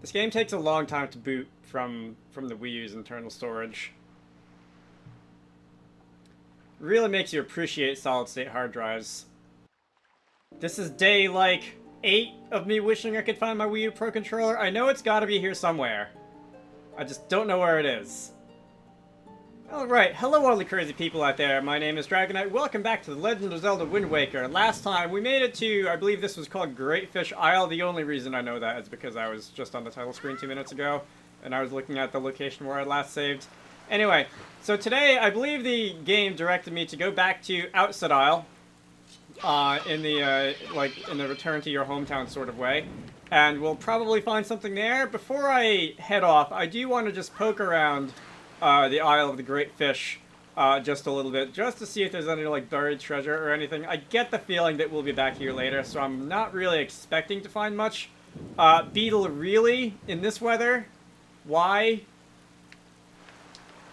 This game takes a long time to boot from the Wii U's internal storage. Really makes you appreciate solid-state hard drives. This is day, like, 8 of me wishing I could find my Wii U Pro Controller. I know it's gotta be here somewhere. I just don't know where it is. Alright, hello all the crazy people out there. My name is Dragonite. Welcome back to The Legend of Zelda Wind Waker. Last time, we made it to, I believe this was called Great Fish Isle. The only reason I know that is because I was just on the title screen 2 minutes ago, and I was looking at the location where I last saved. Anyway, so today, I believe the game directed me to go back to Outset Isle, in the return to your hometown sort of way. And we'll probably find something there. Before I head off, I do want to just poke around the Isle of the Great Fish just a little bit, just to see if there's any, like, buried treasure or anything. I get the feeling that we'll be back here later, so I'm not really expecting to find much. Beetle, really? In this weather? Why?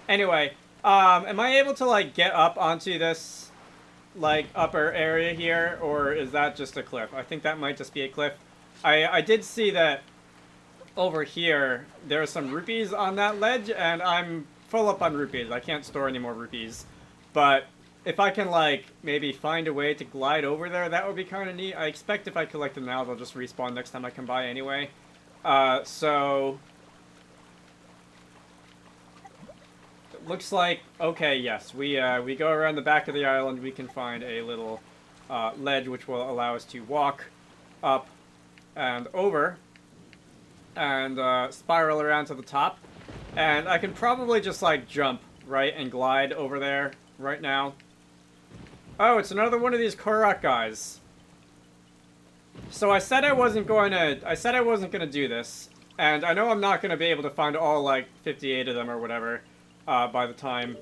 Anyway, am I able to, like, get up onto this, like, upper area here, or is that just a cliff? I think that might just be a cliff. I did see that over here, there are some rupees on that ledge, and I'm full up on rupees. I can't store any more rupees. But if I can, like, maybe find a way to glide over there, that would be kind of neat. I expect if I collect them now, they'll just respawn next time I come by anyway. So it looks like, okay, yes, we go around the back of the island, we can find a little ledge which will allow us to walk up and over and spiral around to the top. And I can probably just, like, jump, right, and glide over there right now. Oh, it's another one of these Korok guys. So I said I wasn't going to do this, and I know I'm not going to be able to find all, like, 58 of them or whatever by the time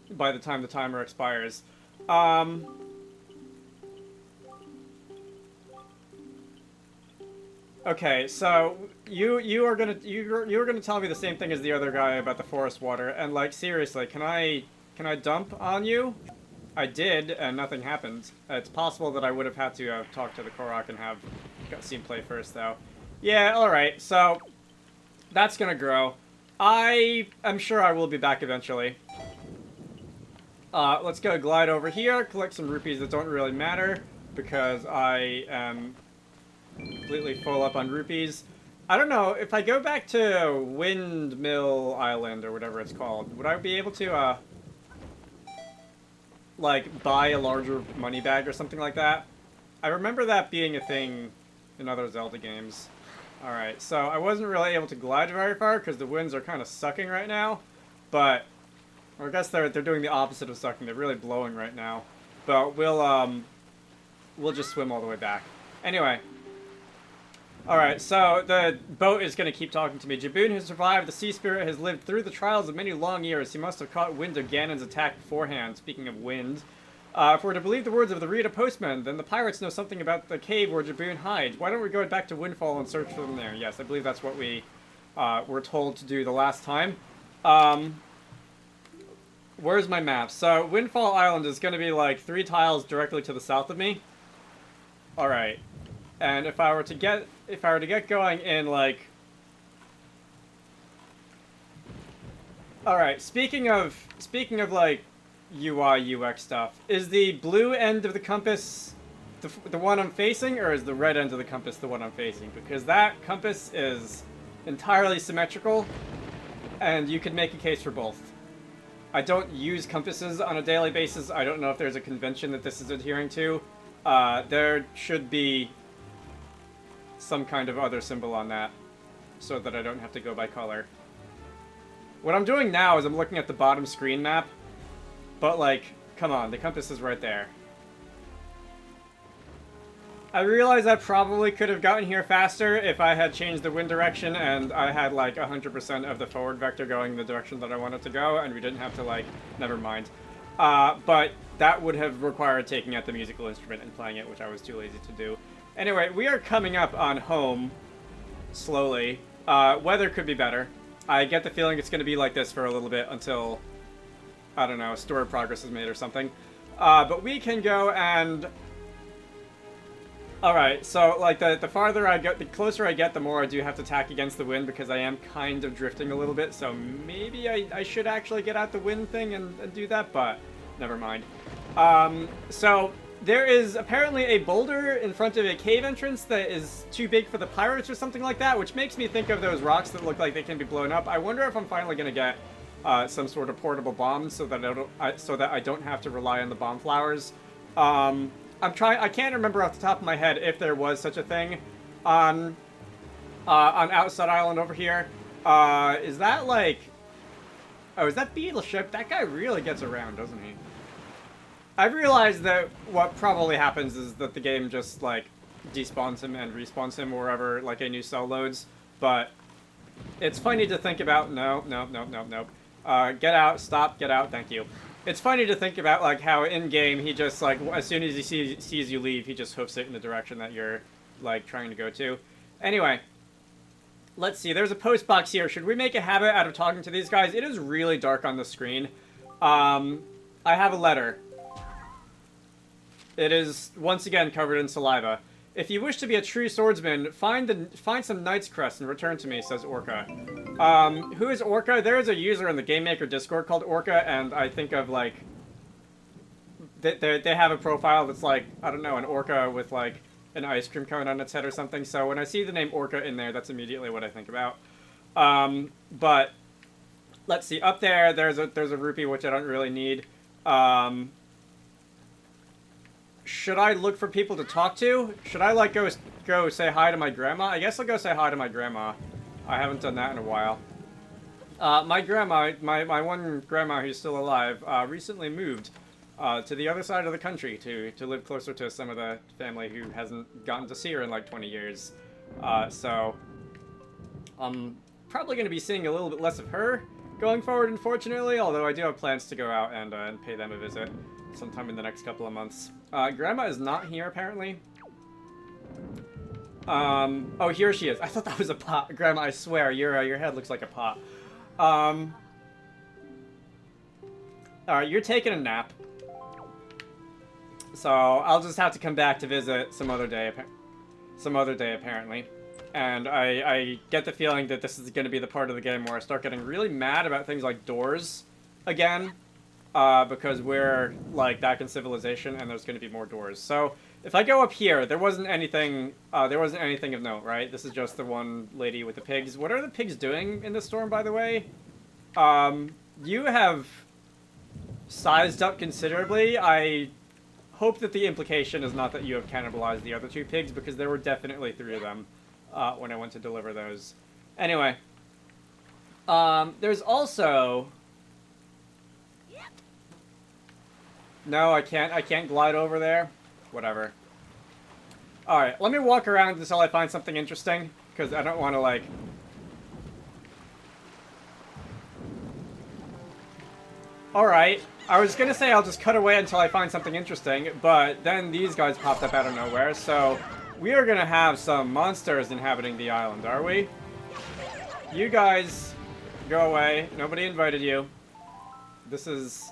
the timer expires. Okay, so you were gonna tell me the same thing as the other guy about the forest water, and, like, seriously, can I dump on you? I did, and nothing happened. It's possible that I would have had to talk to the Korok and have seen play first, though. Yeah, alright, so that's gonna grow. I am sure I will be back eventually. Let's go glide over here, collect some rupees that don't really matter, because I am completely full up on rupees. I don't know, if I go back to Windmill Island, or whatever it's called, would I be able to, like, buy a larger money bag or something like that? I remember that being a thing in other Zelda games. Alright, so I wasn't really able to glide very far, because the winds are kind of sucking right now, but, or I guess they're doing the opposite of sucking, they're really blowing right now. But we'll just swim all the way back. Anyway. Alright, so the boat is going to keep talking to me. Jaboon has survived. The sea spirit has lived through the trials of many long years. He must have caught wind of Ganon's attack beforehand. Speaking of wind. If we're to believe the words of the Rita Postman, then the pirates know something about the cave where Jaboon hides. Why don't we go back to Windfall and search for them there? Yes, I believe that's what we were told to do the last time. Where's my map? So, Windfall Island is going to be like 3 tiles directly to the south of me. Alright. And if I were to get going in, like... Alright, speaking of, like, UI, UX stuff, is the blue end of the compass the one I'm facing, or is the red end of the compass the one I'm facing? Because that compass is entirely symmetrical, and you could make a case for both. I don't use compasses on a daily basis. I don't know if there's a convention that this is adhering to. There should be some kind of other symbol on that, so that I don't have to go by color. What I'm doing now is I'm looking at the bottom screen map, but, like, come on, the compass is right there. I realize I probably could have gotten here faster if I had changed the wind direction and I had, like, 100% of the forward vector going the direction that I wanted to go, and we didn't have to, like, never mind. But that would have required taking out the musical instrument and playing it, which I was too lazy to do. Anyway, we are coming up on home, slowly. Weather could be better. I get the feeling it's going to be like this for a little bit until, I don't know, story progress is made or something. But we can go and Alright, so, like, the farther I get, the closer I get, the more I do have to tack against the wind, because I am kind of drifting a little bit, so maybe I should actually get out the wind thing and do that, but never mind. So, there is apparently a boulder in front of a cave entrance that is too big for the pirates or something like that, which makes me think of those rocks that look like they can be blown up. I wonder if I'm finally going to get some sort of portable bomb so that I don't have to rely on the bomb flowers. I can't remember off the top of my head if there was such a thing on Outside Island over here. Is that like... Oh, is that Beetle ship? That guy really gets around, doesn't he? I've realized that what probably happens is that the game just, like, despawns him and respawns him wherever, like, a new cell loads. But it's funny to think about... No. Get out, stop, get out, thank you. It's funny to think about, like, how in-game he just, like, as soon as he sees you leave, he just hoofs it in the direction that you're, like, trying to go to. Anyway, let's see. There's a post box here. Should we make a habit out of talking to these guys? It is really dark on the screen. I have a letter. It is, once again, covered in saliva. If you wish to be a true swordsman, find some Knight's Crest and return to me, says Orca. Who is Orca? There is a user in the Game Maker Discord called Orca, and I think of, like... They have a profile that's like, I don't know, an orca with, like, an ice cream cone on its head or something. So when I see the name Orca in there, that's immediately what I think about. But, let's see. Up there, there's a rupee, which I don't really need. Should I look for people to talk to? Should I, like, go say hi to my grandma? I guess I'll go say hi to my grandma. I haven't done that in a while. My grandma, my one grandma who's still alive, recently moved to the other side of the country to live closer to some of the family who hasn't gotten to see her in, like, 20 years. So, I'm probably going to be seeing a little bit less of her going forward, unfortunately, although I do have plans to go out and pay them a visit sometime in the next couple of months. Grandma is not here, apparently. Oh, here she is. I thought that was a pot. Grandma, I swear, your head looks like a pot. Alright, you're taking a nap. So, I'll just have to come back to visit some other day, apparently. And I get the feeling that this is going to be the part of the game where I start getting really mad about things like doors again. Because we're, like, back in civilization and there's going to be more doors. So, if I go up here, there wasn't anything of note, right? This is just the one lady with the pigs. What are the pigs doing in the storm, by the way? You have sized up considerably. I hope that the implication is not that you have cannibalized the other two pigs, because there were definitely 3 of them when I went to deliver those. Anyway. There's also... No, I can't glide over there. Whatever. Alright, let me walk around until I find something interesting, because I don't want to, like... Alright, I was gonna say I'll just cut away until I find something interesting, but then these guys popped up out of nowhere, so... We are gonna have some monsters inhabiting the island, are we? You guys, go away. Nobody invited you. This is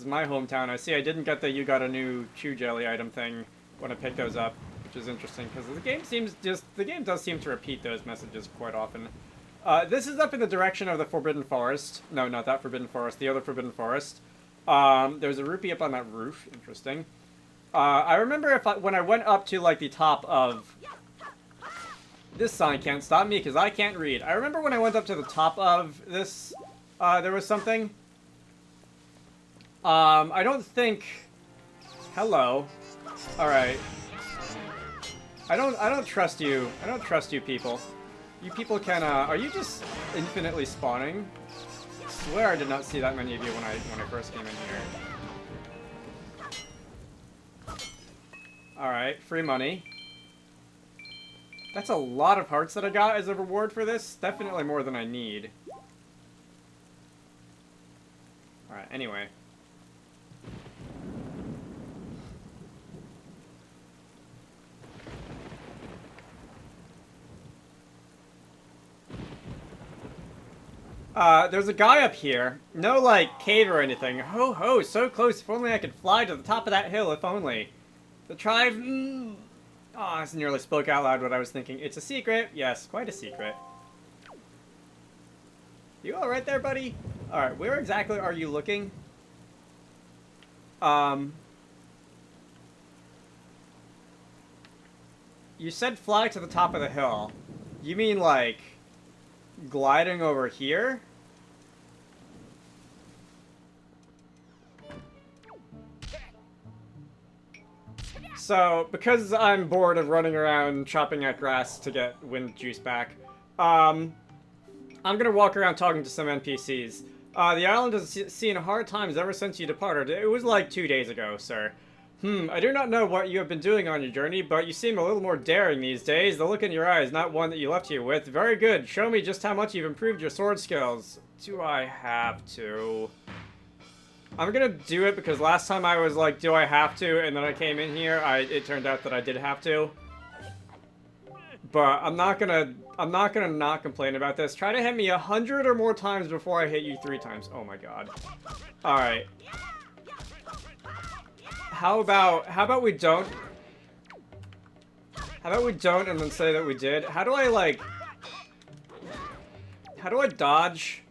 my hometown. I see I didn't get the you got a new chew jelly item thing when I picked those up, which is interesting, because the game does seem to repeat those messages quite often. This is up in the direction of the Forbidden Forest. No, not that Forbidden Forest, the other Forbidden Forest. There's a rupee up on that roof. Interesting. I remember when I went up to, like, the top of... This sign can't stop me, because I can't read. I remember when I went up to the top of this, there was something. I don't think... Hello. Alright. I don't trust you. I don't trust you people. You people can, are you just infinitely spawning? I swear I did not see that many of you when I first came in here. Alright, free money. That's a lot of hearts that I got as a reward for this. Definitely more than I need. Alright, anyway. There's a guy up here. No, like, cave or anything. Ho ho, so close. If only I could fly to the top of that hill, if only. The tribe... Oh, I just nearly spoke out loud what I was thinking. It's a secret. Yes, quite a secret. You alright there, buddy? Alright, where exactly are you looking? You said fly to the top of the hill. You mean, like, gliding over here? So, because I'm bored of running around chopping at grass to get wind juice back, I'm gonna walk around talking to some NPCs. The island has seen hard times ever since you departed. It was like 2 days ago, sir. I do not know what you have been doing on your journey, but you seem a little more daring these days. The look in your eye is not one that you left here with. Very good. Show me just how much you've improved your sword skills. Do I have to? I'm gonna do it because last time I was like, do I have to? And then I came in here, it turned out that I did have to. But I'm not gonna not complain about this. Try to hit me 100 or more times before I hit you 3 times. Oh my god. Alright. How about we don't? How about we don't and then say that we did? How do I, like... How do I dodge?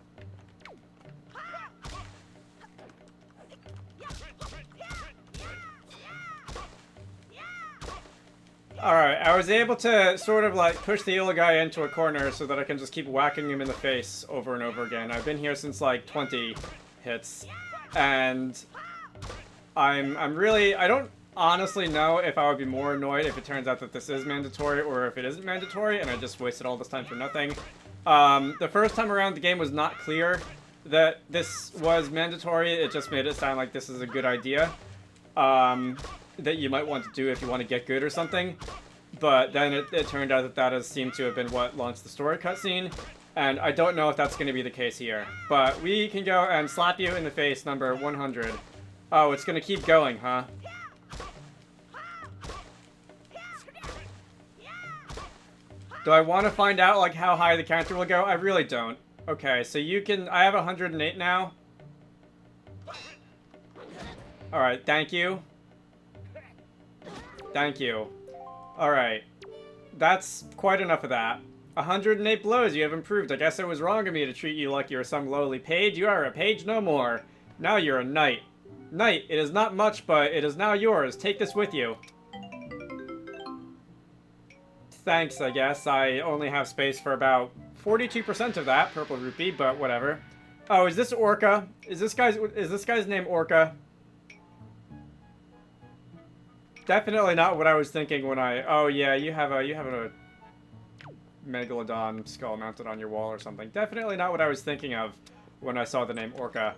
Alright, I was able to sort of like push the little guy into a corner so that I can just keep whacking him in the face over and over again. I've been here since like 20 hits, and I'm really, I don't honestly know if I would be more annoyed if it turns out that this is mandatory or if it isn't mandatory and I just wasted all this time for nothing. The first time around the game was not clear that this was mandatory. It just made it sound like this is a good idea. That you might want to do if you want to get good or something. But then it turned out that that has seemed to have been what launched the story cutscene. And I don't know if that's going to be the case here. But we can go and slap you in the face, number 100. Oh, it's going to keep going, huh? Do I want to find out, like, how high the counter will go? I really don't. Okay, so you can... I have 108 now. Alright, thank you. Thank you. Alright. That's quite enough of that. 108 blows, you have improved. I guess it was wrong of me to treat you like you were some lowly page. You are a page no more. Now you're a knight. Knight, it is not much, but it is now yours. Take this with you. Thanks, I guess. I only have space for about 42% of that purple rupee, but whatever. Oh, is this Orca? Is this guy's name Orca? Definitely not what I was thinking when I... Oh yeah, you have a Megalodon skull mounted on your wall or something. Definitely not what I was thinking of when I saw the name Orca.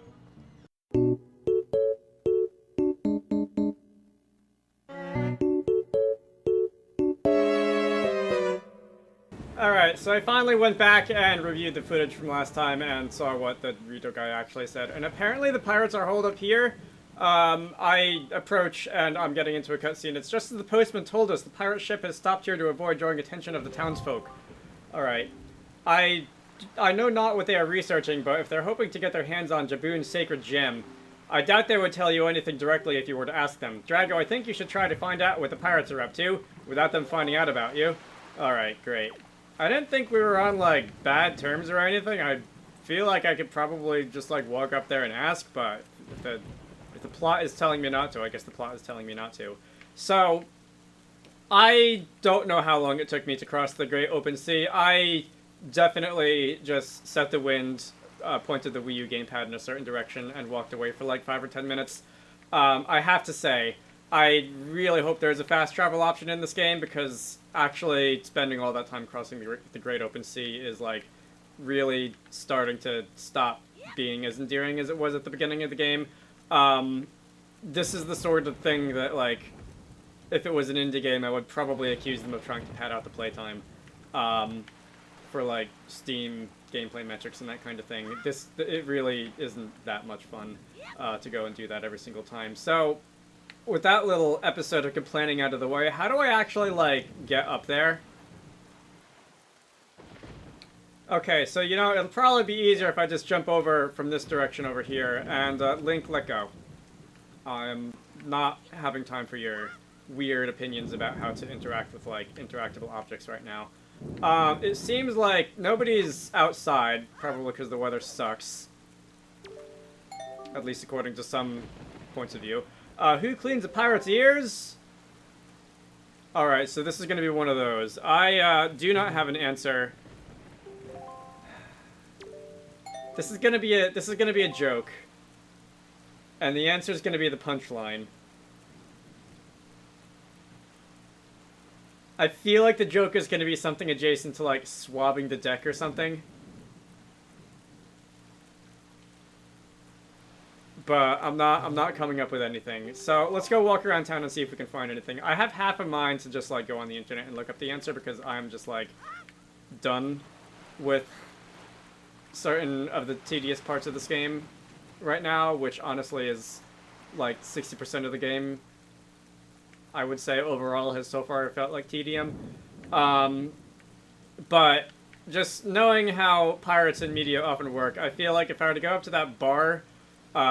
Alright, so I finally went back and reviewed the footage from last time and saw what the Rito guy actually said. And apparently the pirates are holed up here. I approach and I'm getting into a cutscene. It's just as the postman told us. The pirate ship has stopped here to avoid drawing attention of the townsfolk. Alright. I know not what they are researching, but if they're hoping to get their hands on Jaboon's sacred gem, I doubt they would tell you anything directly if you were to ask them. Drago, I think you should try to find out what the pirates are up to, without them finding out about you. Alright, great. I didn't think we were on, like, bad terms or anything. I feel like I could probably just, like, walk up there and ask, but if the plot is telling me not to, I guess the plot is telling me not to. So, I don't know how long it took me to cross the Great Open Sea. I definitely just set the wind, pointed the Wii U gamepad in a certain direction, and walked away for like 5 or 10 minutes. I have to say, I really hope there's a fast travel option in this game, because actually spending all that time crossing the Great Open Sea is, like, really starting to stop being as endearing as it was at the beginning of the game. This is the sort of thing that, like, if it was an indie game, I would probably accuse them of trying to pad out the playtime, for, like, Steam gameplay metrics and that kind of thing. It really isn't that much fun, to go and do that every single time. So, with that little episode of complaining out of the way, how do I actually, like, get up there? Okay, so, you know, it'll probably be easier if I just jump over from this direction over here, and, Link, let go. I'm not having time for your weird opinions about how to interact with, like, interactable objects right now. It seems like nobody's outside, probably because the weather sucks. At least according to some points of view. Who cleans a pirate's ears? Alright, so this is going to be one of those. I do not have an answer. This is going to be a joke. And the answer is going to be the punchline. I feel like the joke is going to be something adjacent to, like, swabbing the deck or something. But I'm not coming up with anything. So let's go walk around town and see if we can find anything. I have half a mind to just, like, go on the internet and look up the answer because I'm just, like, done with certain of the tedious parts of this game right now, which honestly is, like, 60% of the game. I would say overall has so far felt like tedium. But just knowing how pirates and media often work, I feel like if I were to go up to that bar,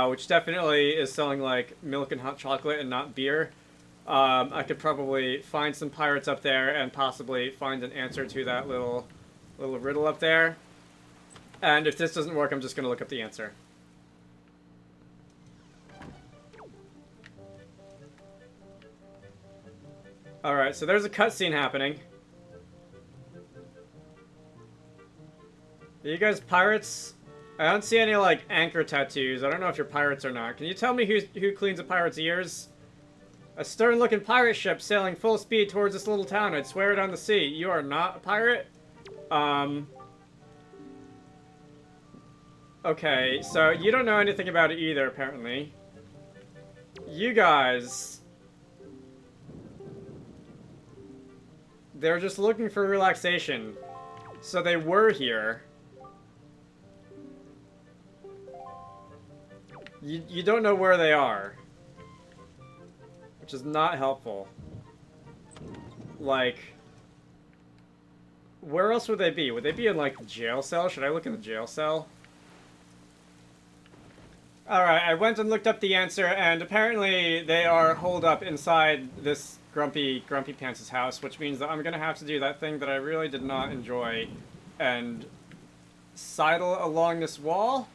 which definitely is selling like milk and hot chocolate and not beer, I could probably find some pirates up there and possibly find an answer to that little riddle up there. And if this doesn't work, I'm just going to look up the answer. Alright, so there's a cutscene happening. Are you guys pirates? I don't see any, like, anchor tattoos. I don't know if you're pirates or not. Can you tell me who cleans a pirate's ears? A stern-looking pirate ship sailing full speed towards this little town. I'd swear it on the sea. You are not a pirate? Okay, so you don't know anything about it either, apparently. You guys... They're just looking for relaxation. So they were here. You don't know where they are. Which is not helpful. Like... Where else would they be? Would they be in, like, the jail cell? Should I look in the jail cell? Alright, I went and looked up the answer, and apparently they are holed up inside this Grumpy Pants' house, which means that I'm gonna have to do that thing that I really did not enjoy and sidle along this wall,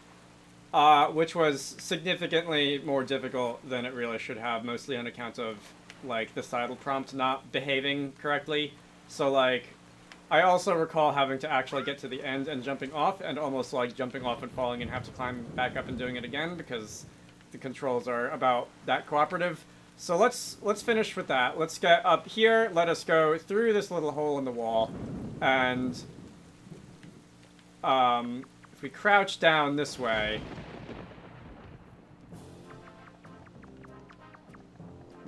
which was significantly more difficult than it really should have, mostly on account of, like, the sidle prompt not behaving correctly. So, like, I also recall having to actually get to the end and jumping off, and almost, like, jumping off and falling and have to climb back up and doing it again, because the controls are about that cooperative. So let's finish with that. Let's get up here, let us go through this little hole in the wall, and if we crouch down this way...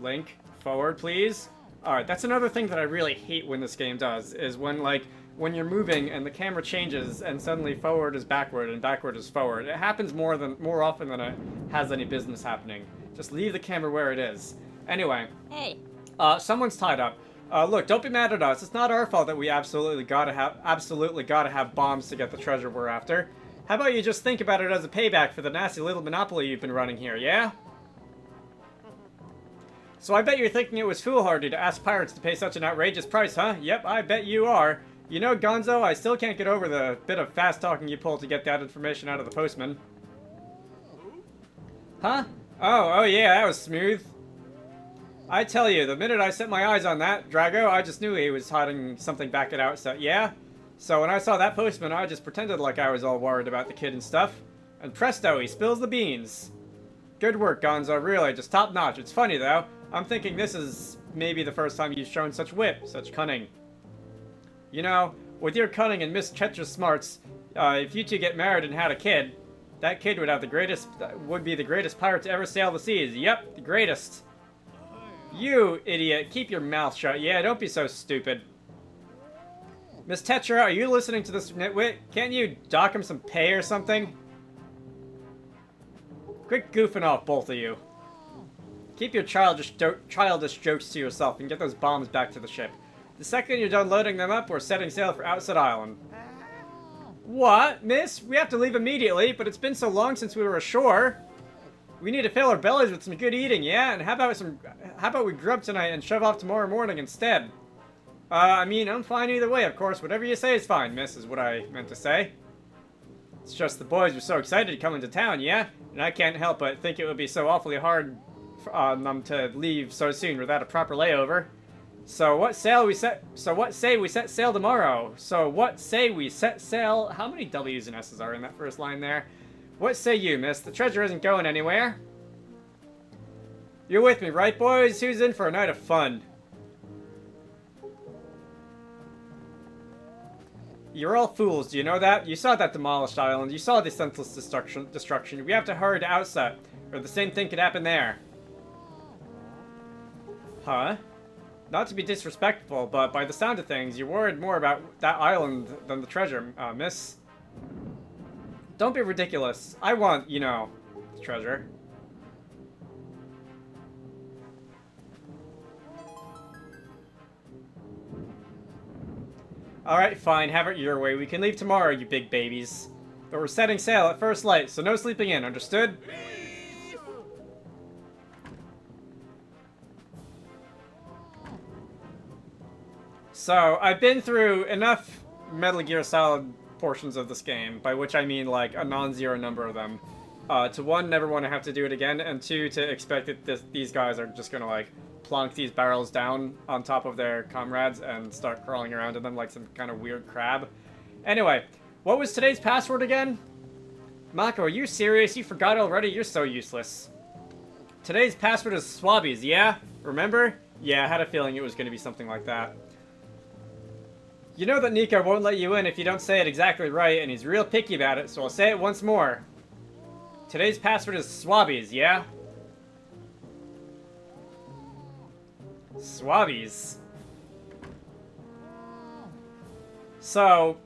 Link, forward, please. Alright, that's another thing that I really hate when this game does, is when, like, when you're moving and the camera changes and suddenly forward is backward and backward is forward. It happens more often than it has any business happening. Just leave the camera where it is. Anyway. Hey. Someone's tied up. Look, don't be mad at us. It's not our fault that we absolutely gotta have bombs to get the treasure we're after. How about you just think about it as a payback for the nasty little monopoly you've been running here, yeah? So I bet you're thinking it was foolhardy to ask pirates to pay such an outrageous price, huh? Yep, I bet you are. You know, Gonzo, I still can't get over the bit of fast-talking you pulled to get that information out of the postman. Huh? Oh yeah, that was smooth. I tell you, the minute I set my eyes on that Drago, I just knew he was hiding something back it out, so yeah? So when I saw that postman, I just pretended like I was all worried about the kid and stuff. And presto, he spills the beans. Good work, Gonzo, really, just top-notch. It's funny, though. I'm thinking this is maybe the first time you've shown such wit, such cunning. You know, with your cunning and Miss Chetra's smarts, if you two get married and had a kid, that kid would be the greatest pirate to ever sail the seas. Yep, the greatest. You idiot, keep your mouth shut. Yeah, don't be so stupid. Miss Tetra, are you listening to this nitwit? Can't you dock him some pay or something? Quit goofing off, both of you. Keep your childish jokes to yourself and get those bombs back to the ship. The second you're done loading them up, we're setting sail for Outset Island. What, miss? We have to leave immediately, but it's been so long since we were ashore. We need to fill our bellies with some good eating, yeah? And how about we grub tonight and shove off tomorrow morning instead? I mean, I'm fine either way, of course. Whatever you say is fine, miss, is what I meant to say. It's just the boys were so excited to come into town, yeah? And I can't help but think it would be so awfully hard for them to leave so soon without a proper layover. So what say we set sail tomorrow? So what say we set sail? How many W's and S's are in that first line there? What say you, miss? The treasure isn't going anywhere. You're with me, right, boys? Who's in for a night of fun? You're all fools, do you know that? You saw that demolished island. You saw the senseless destruction. We have to hurry to outset, or the same thing could happen there. Huh? Not to be disrespectful, but by the sound of things, you're worried more about that island than the treasure, miss. Don't be ridiculous. I want, you know, the treasure. Alright, fine. Have it your way. We can leave tomorrow, you big babies. But we're setting sail at first light, so no sleeping in, understood? So, I've been through enough Metal Gear Solid portions of this game, by which I mean, like, a non-zero number of them, to one, never want to have to do it again, and two, to expect that these guys are just gonna, like, plonk these barrels down on top of their comrades and start crawling around in them like some kind of weird crab. Anyway, what was today's password again? Mako, are you serious? You forgot already? You're so useless. Today's password is Swabbies, yeah? Remember? Yeah, I had a feeling it was going to be something like that. You know that Nico won't let you in if you don't say it exactly right, and he's real picky about it, so I'll say it once more. Today's password is Swabbies, yeah? Swabbies. So,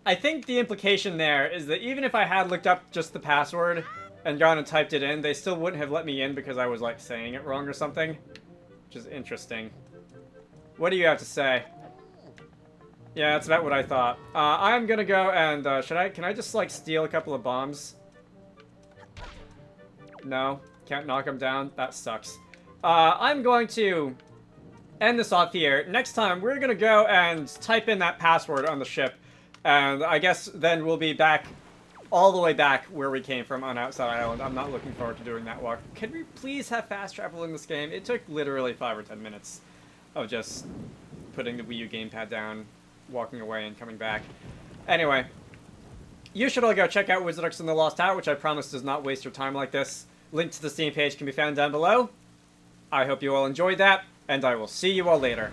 I think the implication there is that even if I had looked up just the password and gone and typed it in, they still wouldn't have let me in because I was, like, saying it wrong or something. Which is interesting. What do you have to say? Yeah, that's about what I thought. I'm gonna go and, can I just, like, steal a couple of bombs? No? Can't knock them down? That sucks. I'm going to end this off here. Next time, we're gonna go and type in that password on the ship. And I guess then we'll be back, all the way back where we came from on Outside Island. I'm not looking forward to doing that walk. Can we please have fast travel in this game? It took literally 5 or 10 minutes of just putting the Wii U gamepad down, walking away, and coming back. Anyway, you should all go check out Wizarducks in the Lost Tower, which I promise does not waste your time like this. Link to the Steam page can be found down below. I hope you all enjoyed that, and I will see you all later.